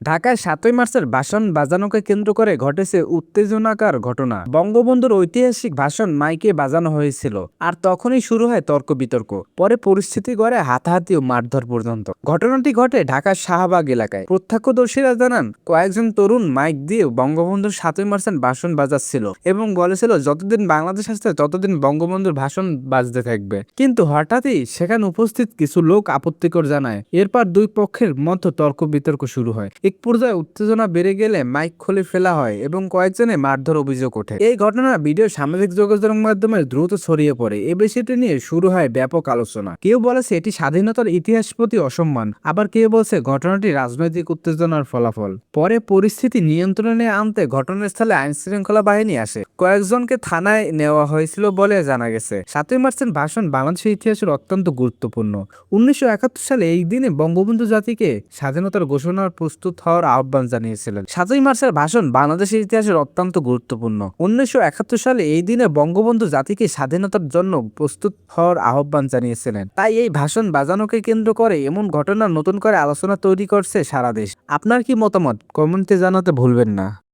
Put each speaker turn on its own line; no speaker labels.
ঢাকায় ৭ই মার্চের ভাষণ বাজানোকে কেন্দ্র করে ঘটেছে উত্তেজনাকার ঘটনা। বঙ্গবন্ধুর ঐতিহাসিক ভাষণ মাইকে বাজানো হয়েছিল, আর তখনই শুরু হয় তর্ক বিতর্ক। পরে পরিস্থিতি গড়ে হাতাহাতি ও মারধর পর্যন্ত। ঘটনাটি ঘটে ঢাকার শাহবাগ এলাকায়। প্রত্যক্ষদর্শীরা জানান, কয়েকজন তরুণ মাইক দিয়ে বঙ্গবন্ধুর ৭ই মার্চের ভাষণ বাজাচ্ছিল এবং বলেছিল, যতদিন বাংলাদেশ আছে ততদিন বঙ্গবন্ধুর ভাষণ বাজতে থাকবে। কিন্তু হঠাৎই সেখানে উপস্থিত কিছু লোক আপত্তিকর জানায়। এরপর দুই পক্ষের মধ্যে তর্ক বিতর্ক শুরু হয়। এক পর্যায়ে উত্তেজনা বেড়ে গেলে মাইক খুলে ফেলা হয় এবং কয়েকজনে মারধর অভিযোগ ওঠে। এই ঘটনার ভিডিও সামাজিক যোগাযোগ মাধ্যমে দ্রুত ছড়িয়ে পড়ে। এই বিষয়টি নিয়ে শুরু হয় ব্যাপক আলোচনা। কেউ বলেছে এটি স্বাধীনতার ইতিহাস প্রতি অসম্মান, আবার কেউ বলছে ঘটনাটি রাজনৈতিক উত্তেজনার ফলাফল। পরে পরিস্থিতি নিয়ন্ত্রণে আনতে ঘটনাস্থলে আইন শৃঙ্খলা বাহিনী আসে। কয়েকজনকে থানায় নেওয়া হয়েছিল বলে জানা গেছে। ৭ই মার্চের ভাষণ বাংলাদেশের ইতিহাসের অত্যন্ত গুরুত্বপূর্ণ। ১৯৭১ সালে এই দিনে বঙ্গবন্ধু জাতিকে স্বাধীনতার ঘোষণার প্রস্তুত হওয়ার আহ্বান জানিয়েছিলেন। ৭ই মার্চের ভাষণ বাংলাদেশের ইতিহাসের অত্যন্ত গুরুত্বপূর্ণ। ১৯৭১ সালে এই দিনে বঙ্গবন্ধু জাতিকে স্বাধীনতার জন্য প্রস্তুত হওয়ার আহ্বান জানিয়েছিলেন। তাই এই ভাষণ বাজানোকে কেন্দ্র করে এমন ঘটনা নতুন করে আলোচনা তৈরি করছে সারা দেশ। আপনার কি মতামত কমেন্টে জানাতে ভুলবেন না।